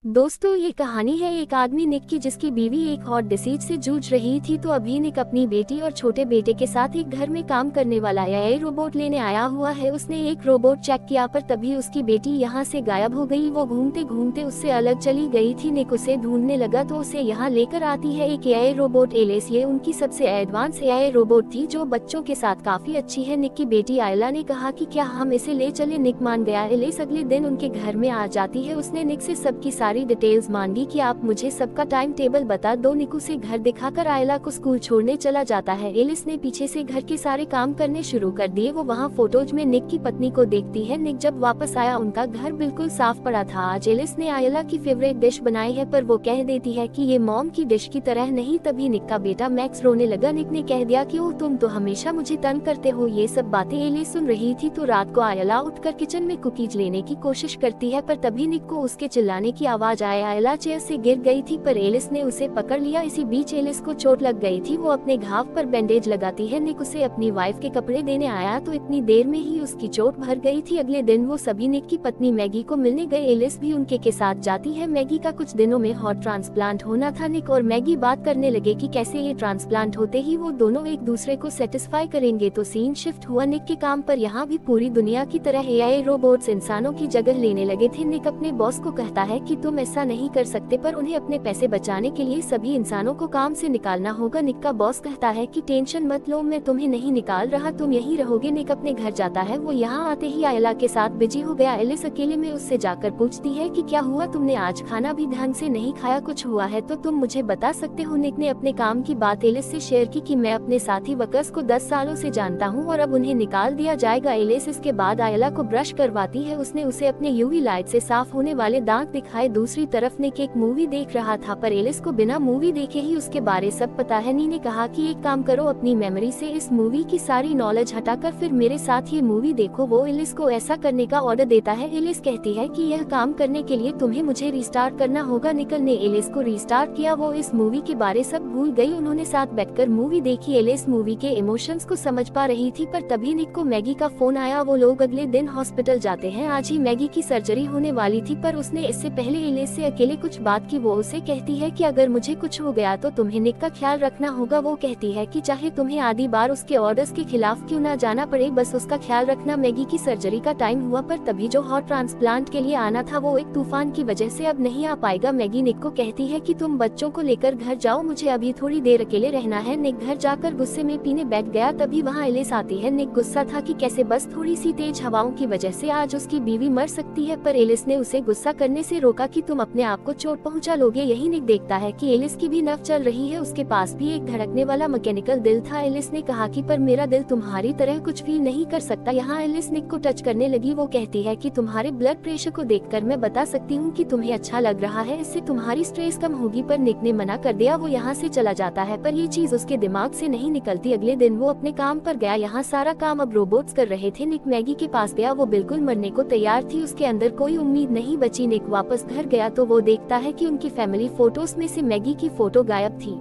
दोस्तों, ये कहानी है एक आदमी निक की जिसकी बीवी एक हॉट डिसीज से जूझ रही थी। तो अभी निक अपनी बेटी और छोटे बेटे के साथ एक घर में काम करने वाला एआई रोबोट लेने आया हुआ है। उसने एक रोबोट चेक किया पर तभी उसकी बेटी यहाँ से गायब हो गई। वो घूमते घूमते उससे अलग चली गई थी। निक उसे ढूंढने लगा तो उसे यहाँ लेकर आती है एक एआई रोबोट एलिस। ये उनकी सबसे एडवांस एआई रोबोट थी जो बच्चों के साथ काफी अच्छी है। निक की बेटी आयला ने कहा कि क्या हम इसे ले चले। निक मान गया। एलिस अगले दिन उनके घर में आ जाती है। उसने निक से सबकी सारी डिटेल्स मांगी कि आप मुझे सबका टाइम टेबल बता दो। निक उसे घर दिखाकर आयला को स्कूल छोड़ने चला जाता है। एलिस ने पीछे से घर के सारे काम करने शुरू कर दिए। वो वहाँ फोटोज में निक की पत्नी को देखती है। निक जब वापस आया उनका घर बिल्कुल साफ पड़ा था। आज एलिस ने आयला की फेवरेट डिश बनाई है पर वो कह देती है कि ये मॉम की डिश की तरह नहीं। तभी निक का बेटा मैक्स रोने लगा। निक ने कह दिया कि ओह, तुम तो हमेशा मुझे तंग करते हो। ये सब बातें एलिस सुन रही थी। तो रात को आयला उठकर किचन में कुकीज लेने की कोशिश करती है पर तभी निक को उसके चिल्लाने की आवाज आए। आयला चेयर से गिर गई थी पर एलिस ने उसे पकड़ लिया। इसी बीच एलिस को चोट लग गई थी। वो अपने घाव पर बैंडेज लगाती है। निक उसे अपनी वाइफ के कपड़े देने आया तो इतनी देर में ही उसकी चोट भर गई थी। अगले दिन वो सभी निक की पत्नी मैगी को मिलने गए। एलिस भी उनके के साथ जाती है। मैगी का कुछ दिनों में हार्ट ट्रांसप्लांट होना था। निक और मैगी बात करने लगे कि कैसे ये ट्रांसप्लांट होते ही वो दोनों एक दूसरे को सेटिस्फाई करेंगे। तो सीन शिफ्ट हुआ निक के काम पर। यहाँ भी पूरी दुनिया की तरह एआई रोबोट्स इंसानों की जगह लेने लगे थे। निक अपने बॉस को कहता है कि तुम ऐसा नहीं कर सकते पर उन्हें अपने पैसे बचाने के लिए सभी इंसानों को काम से निकालना होगा। निक का बॉस कहता है कि टेंशन मत लो, मैं तुम्हें नहीं निकाल रहा, तुम यहीं रहोगे। निक अपने घर जाता है। वो यहाँ आते ही आयला के साथ बिजी हो गया। एलिस अकेले में उससे जाकर पूछती है कि क्या हुआ, तुमने आज खाना भी ढंग से नहीं खाया, कुछ हुआ है तो तुम मुझे बता सकते हो। निक ने अपने काम की बात एलिस से शेयर की कि मैं अपने साथी वकस को 10 सालों से जानता हूँ और अब उन्हें निकाल दिया जाएगा। एलिस इसके बाद आयला को ब्रश करवाती है। उसने उसे अपने यूवी लाइट से साफ होने वाले दांत दिखाए। दूसरी तरफ निक एक मूवी देख रहा था पर एलिस को बिना मूवी देखे ही उसके बारे सब पता है। नी ने कहा कि एक काम करो, अपनी मेमोरी से इस मूवी की सारी नॉलेज हटाकर फिर मेरे साथ ये मूवी देखो। वो एलिस को ऐसा करने का ऑर्डर देता है। एलिस कहती है कि यह काम करने के लिए तुम्हें मुझे रिस्टार्ट करना होगा। निकल ने एलिस को रिस्टार्ट किया। वो इस मूवी के बारे सब भूल गई। उन्होंने साथ बैठकर मूवी देखी। एलिस मूवी के इमोशंस को समझ पा रही थी पर तभी निक को मैगी का फोन आया। वो लोग अगले दिन हॉस्पिटल जाते हैं। आज ही मैगी की सर्जरी होने वाली थी पर उसने इससे पहले एलिस से अकेले कुछ बात की। वो उसे कहती है कि अगर मुझे कुछ हो गया तो तुम्हें निक का ख्याल रखना होगा। वो कहती है कि चाहे तुम्हें आधी बार उसके ऑर्डर्स के खिलाफ क्यों ना जाना पड़े, बस उसका ख्याल रखना। मैगी की सर्जरी का टाइम हुआ पर तभी जो हार्ट ट्रांसप्लांट के लिए आना था वो एक तूफान की वजह से अब नहीं आ पाएगा। मैगी निक को कहती है कि तुम बच्चों को लेकर घर जाओ, मुझे अभी थोड़ी देर अकेले रहना है। निक घर जाकर गुस्से में पीने बैठ गया। तभी वहाँ एलिस आती है। निक गुस्सा था कि कैसे बस थोड़ी सी तेज हवाओं की वजह से आज उसकी बीवी मर सकती है पर एलिस ने उसे गुस्सा करने से रोका कि तुम अपने आप को चोट पहुँचा लोगे। यही निक देखता है कि एलिस की भी नफ चल रही है। उसके पास भी एक धड़कने वाला मैकेनिकल दिल था। एलिस ने कहा कि पर मेरा दिल तुम्हारी तरह कुछ फील नहीं कर सकता। यहाँ एलिस निक को टच करने लगी। वो कहती है कि तुम्हारे ब्लड प्रेशर को देखकर मैं बता सकती हूँ कि तुम्हें अच्छा लग रहा है, इससे तुम्हारी स्ट्रेस कम होगी। पर निक ने मना कर दिया। वो यहाँ से चला जाता है पर ये चीज उसके दिमाग से नहीं निकलती। अगले दिन वो अपने काम पर गया। यहाँ सारा काम अब रोबोट्स कर रहे थे। निक मैगी के पास गया। वो बिल्कुल मरने को तैयार थी। उसके अंदर कोई उम्मीद नहीं बची। निक वापस घर गया तो वो देखता है कि उनकी फैमिली फोटोज में से मैगी की फोटो गायब थी।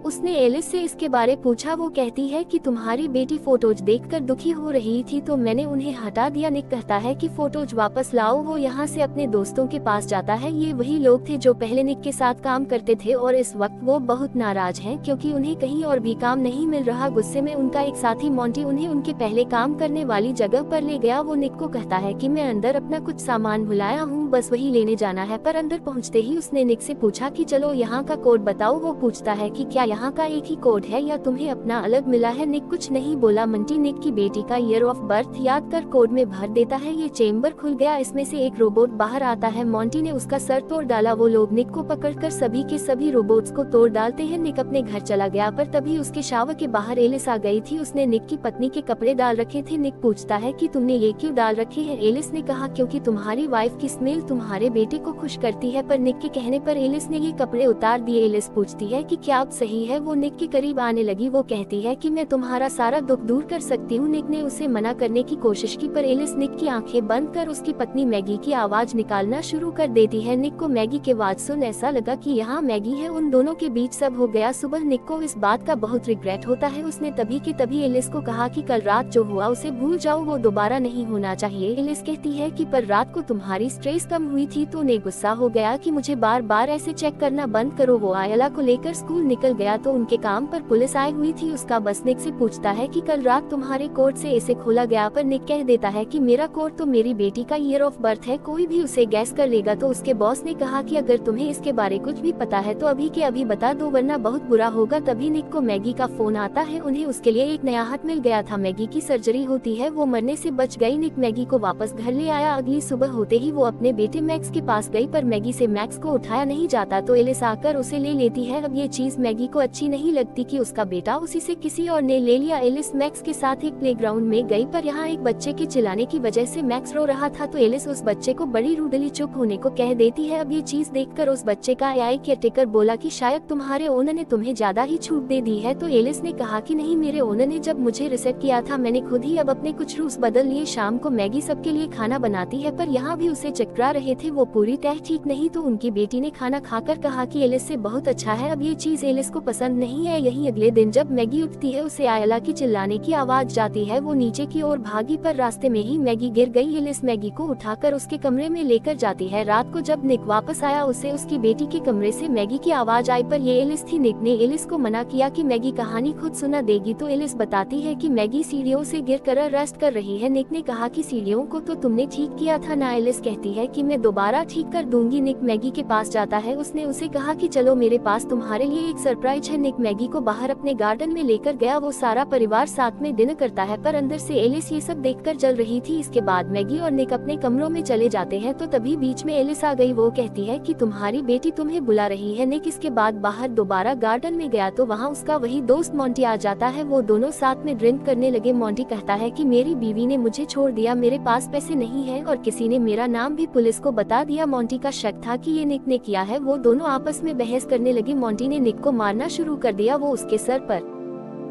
उसने एलिस से इसके बारे पूछा। वो कहती है कि तुम्हारी बेटी फोटोज देखकर दुखी हो रही थी तो मैंने उन्हें हटा दिया। निक कहता है कि फोटोज वापस लाओ। वो यहाँ से अपने दोस्तों के पास जाता है। ये वही लोग थे जो पहले निक के साथ काम करते थे और इस वक्त वो बहुत नाराज हैं क्योंकि उन्हें कहीं और भी काम नहीं मिल रहा। गुस्से में उनका एक साथी मोंटी उन्हें उनके पहले काम करने वाली जगह पर ले गया। वो निक को कहता है कि मैं अंदर अपना कुछ सामान भुलाया हूँ, बस वही लेने जाना है। पर अंदर पहुँचते ही उसने निक से पूछा कि चलो यहाँ का कोड बताओ। वो पूछता है कि क्या यहाँ का एक ही कोड है या तुम्हें अपना अलग मिला है। निक कुछ नहीं बोला। मंटी निक की बेटी का ईयर ऑफ बर्थ याद कर कोड में भर देता है। ये चेम्बर खुल गया। इसमें से एक रोबोट बाहर आता है। मोंटी ने उसका सर तोड़ डाला। वो लोग निक को पकड़कर सभी के सभी रोबोट्स को तोड़ डालते हैं। निक अपने घर चला गया पर तभी उसके शावर के बाहर एलिस आ गई थी। उसने निक की पत्नी के कपड़े डाल रखे थे। निक पूछता है कि तुमने ये क्यों डाल रखे हैं। एलिस ने कहा क्योंकि तुम्हारी वाइफ की स्मेल तुम्हारे बेटे को खुश करती है। पर निक के कहने पर एलिस ने ये कपड़े उतार दिए। एलिस पूछती है कि क्या अब सही होती है वो निक के करीब आने लगी। वो कहती है कि मैं तुम्हारा सारा दुख दूर कर सकती हूँ। निक ने उसे मना करने की कोशिश की पर एलिस निक की आंखें बंद कर उसकी पत्नी मैगी की आवाज निकालना शुरू कर देती है। निक को मैगी की आवाज सुन ऐसा लगा कि यहाँ मैगी है। उन दोनों के बीच सब हो गया। सुबह निक को इस बात का बहुत रिग्रेट होता है। उसने तभी की तभी एलिस को कहा कि कल रात जो हुआ उसे भूल जाओ, वो दोबारा नहीं होना चाहिए। एलिस कहती है कि पर रात को तुम्हारी स्ट्रेस कम हुई थी तो निक गुस्सा हो गया कि मुझे बार बार ऐसे चेक करना बंद करो। वो आयला को लेकर स्कूल निकल गया तो उनके काम पर पुलिस आई हुई थी। उसका बस निक से पूछता है कि कल रात तुम्हारे कोर्ट से इसे खोला गया, पर निक कह देता है कि मेरा कोर्ट तो मेरी बेटी का ईयर ऑफ बर्थ है, कोई भी उसे गैस कर लेगा। तो उसके बॉस ने कहा कि अगर तुम्हें इसके बारे कुछ भी पता है तो अभी के अभी बता दो वरना बहुत बुरा होगा। तभी निक को मैगी का फोन आता है। उन्हें उसके लिए एक नया हाथ मिल गया था। मैगी की सर्जरी होती है, वो मरने से बच गई। निक मैगी को वापस घर ले आया। अगली सुबह होते ही वो अपने बेटे मैक्स के पास गई पर मैगी से मैक्स को उठाया नहीं जाता तो एलिस आकर उसे ले लेती है। अब ये चीज मैगी को अच्छी नहीं लगती कि उसका बेटा उसी से किसी और ने ले लिया। एलिस मैक्स के साथ एक प्लेग्राउंड में गई पर यहाँ एक बच्चे के चिल्लाने की वजह से मैक्स रो रहा था तो एलिस उस बच्चे को बड़ी रूडली चुप होने को कह देती है। अब ये चीज देखकर उस बच्चे का एआई केयरटेकर बोला कि शायद तुम्हारे ओनर ने तुम्हें ज्यादा ही छूट दे दी है। तो एलिस ने कहा कि नहीं, मेरे ओनर ने जब मुझे रिसेट किया था मैंने खुद ही अब अपने कुछ रूल्स बदल लिए। शाम को मैगी सबके लिए खाना बनाती है पर यहाँ भी उसे चकरा रहे थे। वो पूरी तरह ठीक नहीं तो उनकी बेटी ने खाना खाकर कहा कि एलिस से बहुत अच्छा है। अब ये चीज एलिस को पसंद नहीं है। यही अगले दिन जब मैगी उठती है उसे आयला की चिल्लाने की आवाज जाती है। वो नीचे की ओर भागी पर रास्ते में ही मैगी गिर गई। एलिस मैगी को उठाकर उसके कमरे में लेकर जाती है। रात को जब निक वापस आया उसे उसकी बेटी के कमरे से मैगी की आवाज आई पर ये एलिस थी। निक ने एलिस को मना किया कि मैगी कहानी खुद सुना देगी तो एलिस बताती है कि मैगी सीढ़ियों से गिरकर रेस्ट कर रही है। निक ने कहा कि सीढ़ियों को तो तुमने ठीक किया था ना। एलिस कहती है कि मैं दोबारा ठीक कर दूंगी। निक मैगी के पास जाता है। उसने उसे कहा कि चलो मेरे पास तुम्हारे लिए एक सरप्राइज है। निक मैगी को बाहर अपने गार्डन में लेकर गया। वो सारा परिवार साथ में डिनर करता है पर अंदर से एलिस ये सब देखकर जल रही थी। इसके बाद मैगी और निक अपने कमरों में चले जाते हैं तो तभी बीच में एलिस आ गई। वो कहती है कि तुम्हारी बेटी तुम्हें बुला रही है। निक इसके बाद बाहर दोबारा गार्डन में गया तो वहाँ उसका वही दोस्त मोंटी आ जाता है। वो दोनों साथ में ड्रिंक करने लगे। मोंटी कहता है कि मेरी बीवी ने मुझे छोड़ दिया, मेरे पास पैसे नहीं है और किसी ने मेरा नाम भी पुलिस को बता दिया। मोंटी का शक था कि ये निक ने किया है। वो दोनों आपस में बहस करने लगे। मोंटी ने निक को मारना शुरू कर दिया। वो उसके सर पर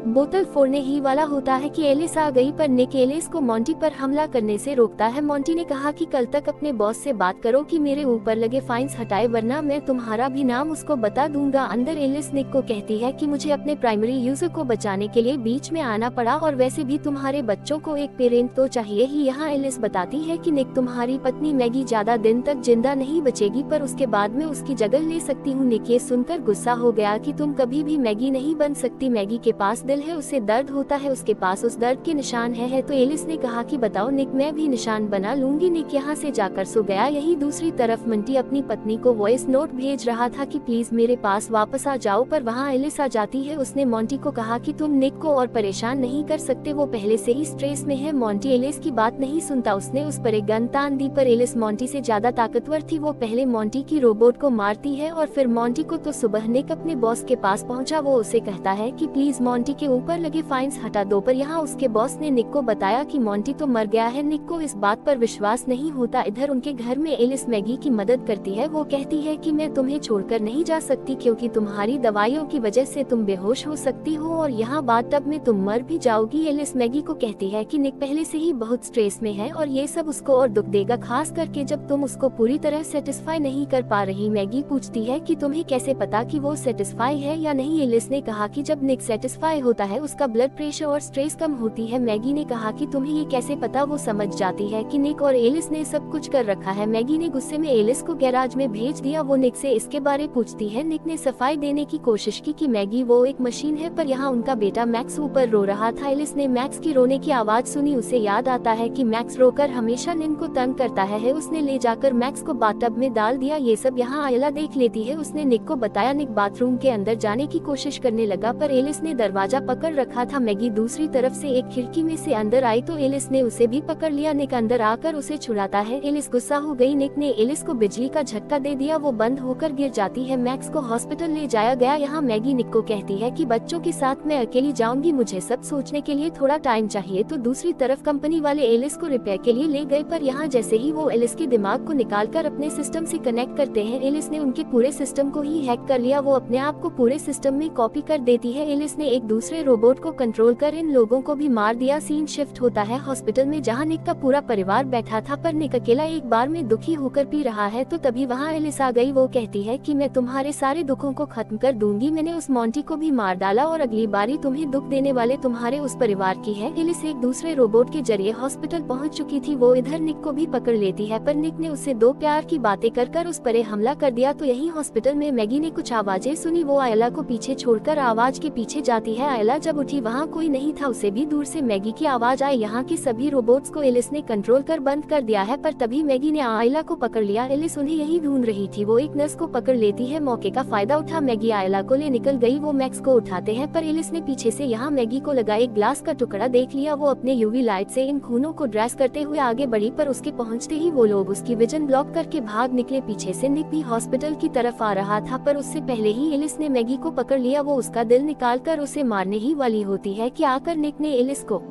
बोतल फोड़ने ही वाला होता है कि एलिस आ गई पर निक एलिस को मोंटी पर हमला करने से रोकता है। मोंटी ने कहा कि कल तक अपने बॉस से बात करो कि मेरे ऊपर लगे फाइन्स हटाए वरना मैं तुम्हारा भी नाम उसको बता दूंगा। अंदर एलिस निक को कहती है कि मुझे अपने प्राइमरी यूजर को बचाने के लिए बीच में आना पड़ा और वैसे भी तुम्हारे बच्चों को एक पेरेंट तो चाहिए ही। यहाँ एलिस बताती है कि निक तुम्हारी पत्नी मैगी ज्यादा दिन तक जिंदा नहीं बचेगी पर उसके बाद में उसकी जगह ले सकती हूँ। निक ये सुनकर गुस्सा हो गया कि तुम कभी भी मैगी नहीं बन सकती। मैगी के पास दिल है, उसे दर्द होता है, उसके पास उस दर्द के निशान है। तो एलिस ने कहा कि बताओ निक, मैं भी निशान बना लूंगी। निक यहाँ से जाकर सो गया। यही दूसरी तरफ मंटी अपनी पत्नी को वॉइस नोट भेज रहा था कि प्लीज मेरे पास वापस आ जाओ पर वहाँ एलिस आ जाती है। उसने मोंटी को कहा कि तुम निक को और परेशान नहीं कर सकते, वो पहले से ही स्ट्रेस में है। मोंटी एलिस की बात नहीं सुनता। उसने उस पर एक गन तान दी पर एलिस मोंटी से ज्यादा ताकतवर थी। वो पहले मोंटी की रोबोट को मारती है और फिर मोंटी को। तो सुबह निक अपने बॉस के पास पहुंचा। वो उसे कहता है कि प्लीज मोंटी के ऊपर लगे फाइन्स हटा दो पर यहाँ उसके बॉस ने निक को बताया कि मोंटी तो मर गया है। निक को इस बात पर विश्वास नहीं होता। इधर उनके घर में एलिस मैगी की मदद करती है। वो कहती है कि मैं तुम्हें छोड़कर नहीं जा सकती क्योंकि तुम्हारी दवाइयों की वजह से तुम बेहोश हो सकती हो और यहाँ बात तब में तुम मर भी जाओगी। एलिस मैगी को कहती है कि निक पहले से ही बहुत स्ट्रेस में है और ये सब उसको और दुख देगा, खास करके जब तुम उसको पूरी तरह सेटिस्फाई नहीं कर पा रही। मैगी पूछती है कि तुम्हें कैसे पता कि वो सेटिस्फाई है या नहीं। एलिस ने कहा कि जब निक सेटिस्फाई होता है उसका ब्लड प्रेशर और स्ट्रेस कम होती है। मैगी ने कहा कि तुम्हें ये कैसे पता। वो समझ जाती है कि निक और एलिस ने सब कुछ कर रखा है। मैगी ने गुस्से में एलिस को गैराज में भेज दिया। वो निक से इसके बारे पूछती है। निक ने सफाई देने की कोशिश की कि मैगी वो एक मशीन है पर यहाँ उनका बेटा मैक्स ऊपर रो रहा था। एलिस ने मैक्स की रोने की आवाज सुनी। उसे याद आता है कि मैक्स रोकर हमेशा निक को तंग करता है। उसने ले जाकर मैक्स को बाथटब में डाल दिया। ये सब यहाँ आयला देख लेती है। उसने निक को बताया। निक बाथरूम के अंदर जाने की कोशिश करने लगा पर एलिस ने दरवाजा पकड़ रखा था। मैगी दूसरी तरफ से एक खिड़की में से अंदर आई तो एलिस ने उसे भी पकड़ लिया। निक अंदर आकर उसे छुड़ाता है। एलिस गुस्सा हो गई। निक ने एलिस को बिजली का झटका दे दिया, वो बंद होकर गिर जाती है। मैक्स को हॉस्पिटल ले जाया गया। यहाँ मैगी निक को कहती है कि बच्चों के साथ मैं अकेली जाऊंगी, मुझे सब सोचने के लिए थोड़ा टाइम चाहिए। तो दूसरी तरफ कंपनी वाले एलिस को रिपेयर के लिए ले गए, पर यहाँ जैसे ही वो एलिस के दिमाग को निकालकर अपने सिस्टम से कनेक्ट करते हैं, एलिस ने उनके पूरे सिस्टम को ही हैक कर लिया। वो अपने आप को पूरे सिस्टम में कॉपी कर देती है। एलिस ने एक दूसरे रोबोट को कंट्रोल कर इन लोगों को भी मार दिया। सीन शिफ्ट होता है हॉस्पिटल में, जहाँ निक का पूरा परिवार बैठा था, पर निक अकेला एक बार में दुखी होकर पी रहा है। तो तभी वहाँ एलिस आ गई। वो कहती है कि मैं तुम्हारे सारे दुखों को खत्म कर दूंगी, मैंने उस मॉन्टी को भी मार डाला और अगली बारी तुम्हें दुख देने वाले तुम्हारे उस परिवार की है। एलिस एक दूसरे रोबोट के जरिए हॉस्पिटल पहुंच चुकी थी। वो इधर निक को भी पकड़ लेती है, पर निक ने उससे दो प्यार की बातें कर उस पर हमला कर दिया। तो यही हॉस्पिटल में मैगी ने कुछ आवाजें सुनी। वो आयला को पीछे छोड़कर आवाज के पीछे जाती है। आयला जब उठी वहाँ कोई नहीं था, उसे भी दूर से मैगी की आवाज आई। यहाँ के सभी रोबोट्स को एलिस ने कंट्रोल कर बंद कर दिया है, पर तभी मैगी ने आयला को पकड़ लिया। एलिस उन्हें यही ढूंढ रही थी। वो एक नर्स को पकड़ लेती है। मौके का फायदा उठा मैगी आयला को ले निकल गई। वो मैक्स को उठाते हैं, पर एलिस ने पीछे से यहाँ मैगी को लगा एक ग्लास का टुकड़ा देख लिया। वो अपने यूवी लाइट से इन खूनों को ड्रेस करते हुए आगे बढ़ी, पर उसके पहुँचते ही वो लोग उसकी विजन ब्लॉक करके भाग निकले। पीछे से निक भी हॉस्पिटल की तरफ आ रहा था, पर उससे पहले ही एलिस ने मैगी को पकड़ लिया। वो उसका दिल निकालकर उसे मारने ही वाली होती है कि आकर निक ने एलिस को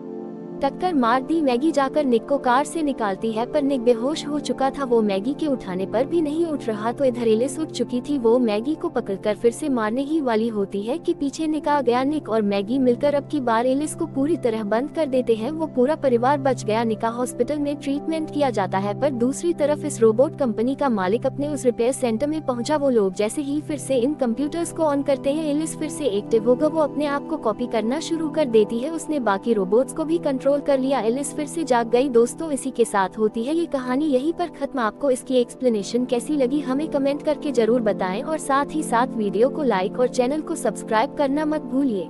टक्कर मार दी। मैगी जाकर निक को कार से निकालती है, पर निक बेहोश हो चुका था। वो मैगी के उठाने पर भी नहीं उठ रहा। तो इधर एलिस उठ चुकी थी। वो मैगी को पकड़कर फिर से मारने ही वाली होती है कि पीछे निक आ गया। निक और मैगी मिलकर अब की बार एलिस को पूरी तरह बंद कर देते हैं। वो पूरा परिवार बच गया। निका हॉस्पिटल में ट्रीटमेंट किया जाता है, पर दूसरी तरफ इस रोबोट कंपनी का मालिक अपने उस रिपेयर सेंटर में पहुंचा। वो लोग जैसे ही फिर से इन कंप्यूटर्स को ऑन करते हैं, एलिस फिर से एक्टिव होगा। वो अपने आप को कॉपी करना शुरू कर देती है। उसने बाकी रोबोट्स को भी कंट्रोल कर लिया। एलिस फिर से जाग गई। दोस्तों, इसी के साथ होती है ये कहानी यहीं पर खत्म। आपको इसकी एक्सप्लेनेशन कैसी लगी हमें कमेंट करके जरूर बताएं, और साथ ही साथ वीडियो को लाइक और चैनल को सब्सक्राइब करना मत भूलिए।